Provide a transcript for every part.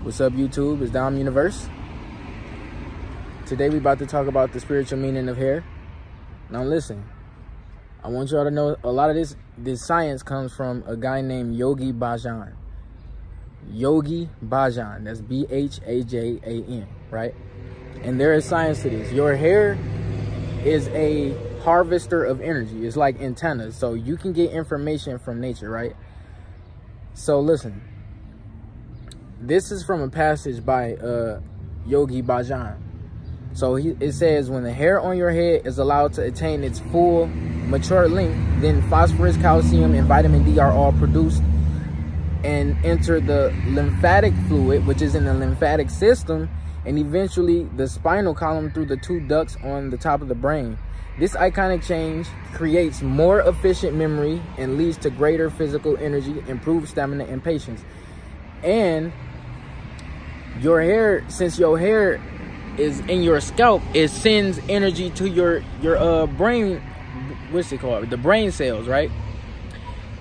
What's up, YouTube? It's DomUniverse. Today we about to talk about the spiritual meaning of hair. Now listen, I want y'all to know a lot of this science comes from a guy named Yogi Bhajan. Yogi Bhajan, that's B-H-A-J-A-N, right? And there is science to this. Your hair is a harvester of energy. It's like antennas, so you can get information from nature, right? So listen, this is from a passage by Yogi Bhajan. So it says, when the hair on your head is allowed to attain its full mature length, then phosphorus, calcium, and vitamin D are all produced and enter the lymphatic fluid, which is in the lymphatic system, and eventually the spinal column through the two ducts on the top of the brain. This iconic change creates more efficient memory and leads to greater physical energy, improved stamina, and patience. And your hair, since your hair is in your scalp, it sends energy to your brain, what's it called, the brain cells, right?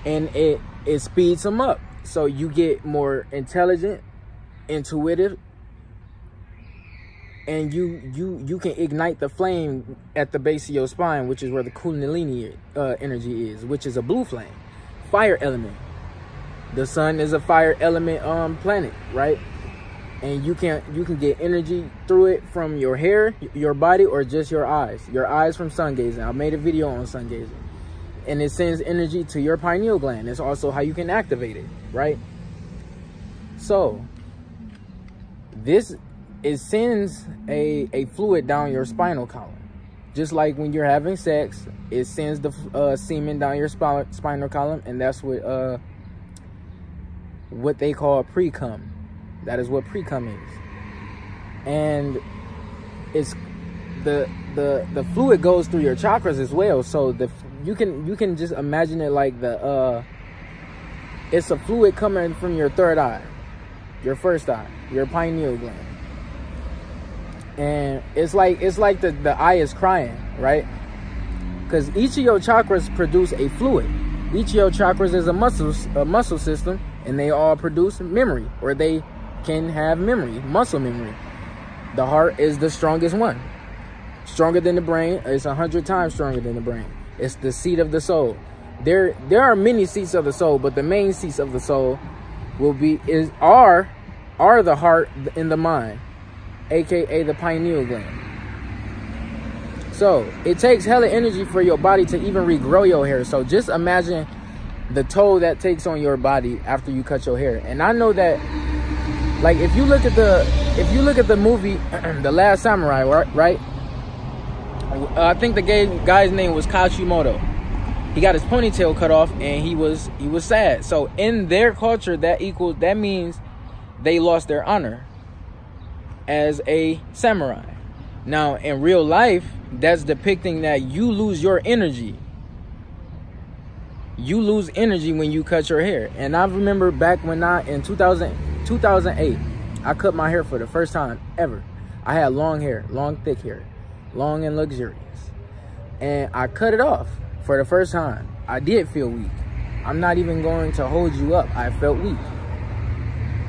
And it speeds them up, so you get more intelligent, intuitive, and you can ignite the flame at the base of your spine, which is where the kundalini energy is, which is a blue flame, fire element. The sun is a fire element planet, right? And you can get energy through it from your hair, your body, or just your eyes. Your eyes from sun gazing. I made a video on sun gazing. And it sends energy to your pineal gland. It's also how you can activate it, right? So it sends a fluid down your spinal column. Just like when you're having sex, it sends the semen down your spinal column, and that's what they call pre-cum. That is what pre-cum is. And it's the fluid goes through your chakras as well. So you can just imagine it like it's a fluid coming from your third eye, your first eye, your pineal gland. And it's like the eye is crying, right? Because each of your chakras produce a fluid. Each of your chakras is a muscle system, and they all produce memory, or they can have memory, muscle memory. The heart is the strongest one, stronger than the brain. It's 100 times stronger than the brain. It's the seat of the soul. There are many seats of the soul, but the main seats of the soul are the heart and the mind, aka the pineal gland. So it takes hella energy for your body to even regrow your hair. So just imagine the toll that takes on your body after you cut your hair. And I know that, like, if you look at the movie The Last Samurai, right? I think the guy's name was Kashimoto. He got his ponytail cut off, and he was sad. So in their culture, that means they lost their honor as a samurai. Now in real life, that's depicting that you lose your energy. You lose energy when you cut your hair. And I remember back when in 2008, I cut my hair for the first time ever. I had long hair, long thick hair, long and luxurious. And I cut it off for the first time. I did feel weak. I'm not even going to hold you up. I felt weak.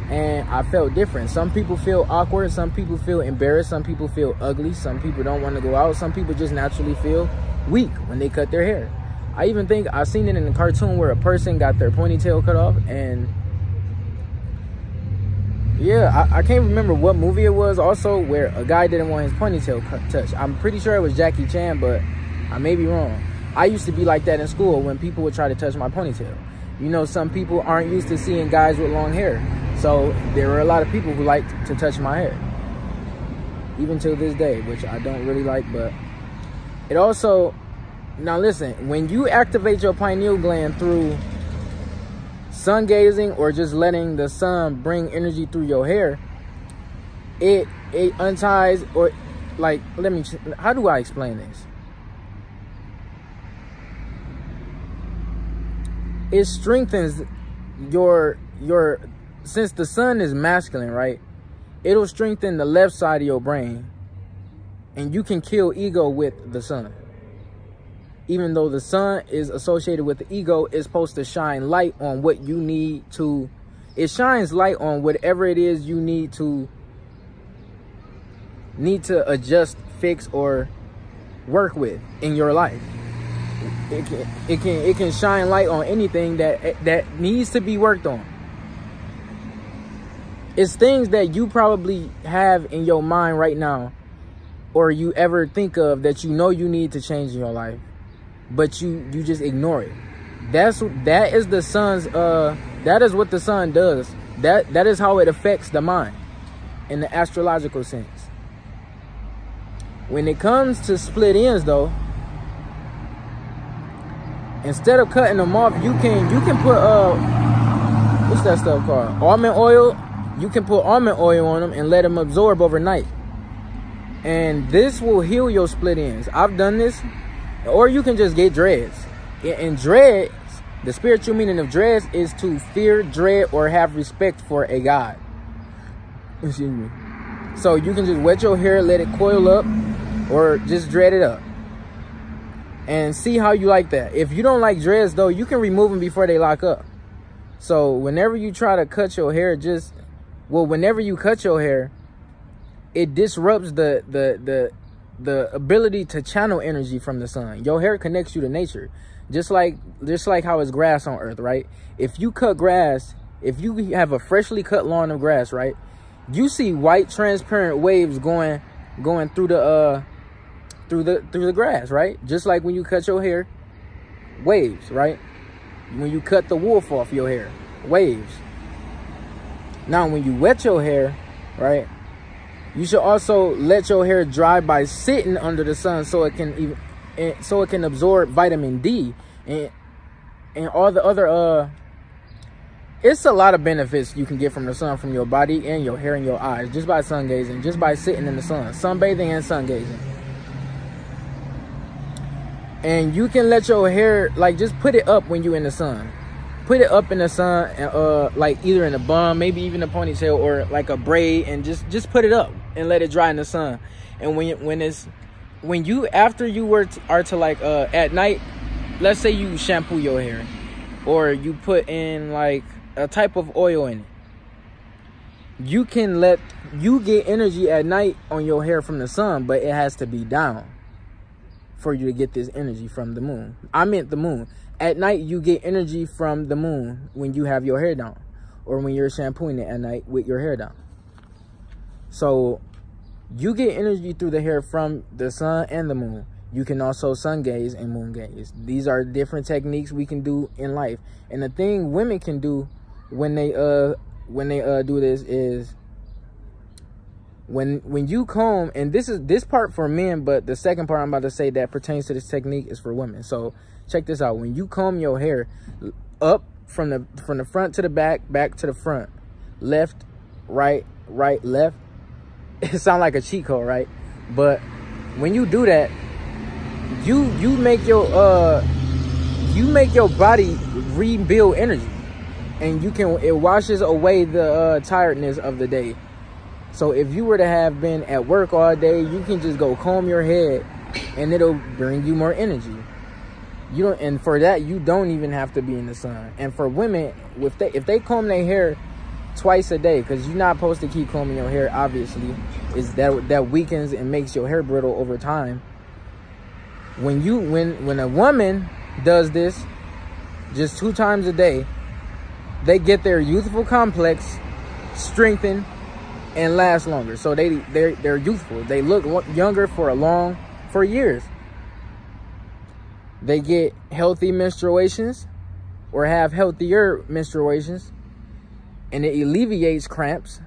And I felt different. Some people feel awkward. Some people feel embarrassed. Some people feel ugly. Some people don't want to go out. Some people just naturally feel weak when they cut their hair. I even think I've seen it in a cartoon where a person got their ponytail cut off, and yeah, I can't remember what movie it was also, where a guy didn't want his ponytail touched. I'm pretty sure it was Jackie Chan, but I may be wrong. I used to be like that in school when people would try to touch my ponytail. You know, some people aren't used to seeing guys with long hair. So there were a lot of people who liked to touch my hair. Even to this day, which I don't really like, but it also... Now listen, when you activate your pineal gland through sun gazing or just letting the sun bring energy through your hair, it unties, or like, how do I explain this? It strengthens your since the sun is masculine, right? It'll strengthen the left side of your brain, and you can kill ego with the sun. Even though the sun is associated with the ego, it's supposed to shine light on what you need to it shines light on whatever it is you need to adjust, fix, or work with in your life. It can shine light on anything that needs to be worked on. It's things that you probably have in your mind right now, or you ever think of, that you know you need to change in your life, but you just ignore it. That is the sun's that is what the sun does. That is how it affects the mind in the astrological sense. When it comes to split ends though, instead of cutting them off, you can put what's that stuff called? Almond oil. You can put almond oil on them and let them absorb overnight. And this will heal your split ends. I've done this. Or you can just get dreads. And dreads, the spiritual meaning of dreads is to fear, dread, or have respect for a god. Excuse me. So you can just wet your hair, let it coil up, or just dread it up. And see how you like that. If you don't like dreads though, you can remove them before they lock up. So whenever you try to cut your hair, whenever you cut your hair, it disrupts the ability to channel energy from the sun. Your hair connects you to nature. Just like how it's grass on earth, right? If you cut grass, if you have a freshly cut lawn of grass, right? You see white transparent waves going through the grass, right? Just like when you cut your hair, waves, right? When you cut the wolf off your hair, waves. Now, when you wet your hair, right, you should also let your hair dry by sitting under the sun so it can absorb vitamin D and all the other it's a lot of benefits you can get from the sun, from your body and your hair and your eyes, just by sun gazing, just by sitting in the sun, sunbathing and sun gazing. And you can let your hair, like, just put it up when you're in the sun. Put it up in the sun, and like either in a bun, maybe even a ponytail, or like a braid, and just put it up and let it dry in the sun. And after you are to like at night, let's say you shampoo your hair, or you put in like a type of oil in it, you get energy at night on your hair from the sun, but it has to be down for you to get this energy from the moon. I meant the moon. At night, you get energy from the moon when you have your hair down, or when you're shampooing it at night with your hair down. So you get energy through the hair from the sun and the moon. You can also sun gaze and moon gaze. These are different techniques we can do in life. And the thing women can do when they do this is when you comb, and this part for men, but the second part I'm about to say that pertains to this technique is for women. So check this out. When you comb your hair up from the front to the back to the front, left, right, left, it sounds like a cheat code, right? But when you do that, you make your body rebuild energy, and it washes away the tiredness of the day. So if you were to have been at work all day, you can just go comb your head and it'll bring you more energy. And for that, you don't even have to be in the sun. And for women, if they comb their hair twice a day, because you're not supposed to keep combing your hair, obviously, is that weakens and makes your hair brittle over time. When a woman does this just 2 times a day, they get their youthful complex strengthened and last longer. So they're youthful. They look younger for years. They get healthy menstruations, or have healthier menstruations, and it alleviates cramps,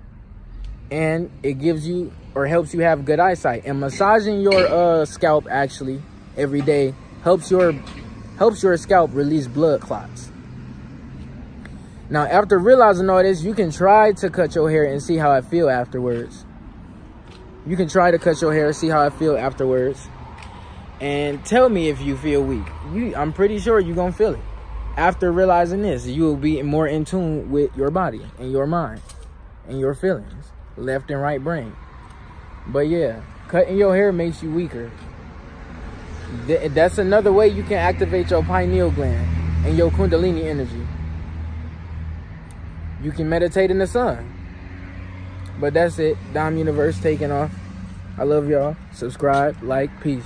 and it gives you, or helps you have good eyesight. And massaging your scalp actually every day helps your scalp release blood clots. Now, after realizing all this, you can try to cut your hair and see how it feels afterwards. You can try to cut your hair, see how it feels afterwards, and tell me if you feel weak. I'm pretty sure you're going to feel it. After realizing this, you will be more in tune with your body and your mind and your feelings, left and right brain. But yeah, cutting your hair makes you weaker. That's another way you can activate your pineal gland and your kundalini energy. you can meditate in the sun. But that's it. DomUniverse taking off. I love y'all. Subscribe, like, peace.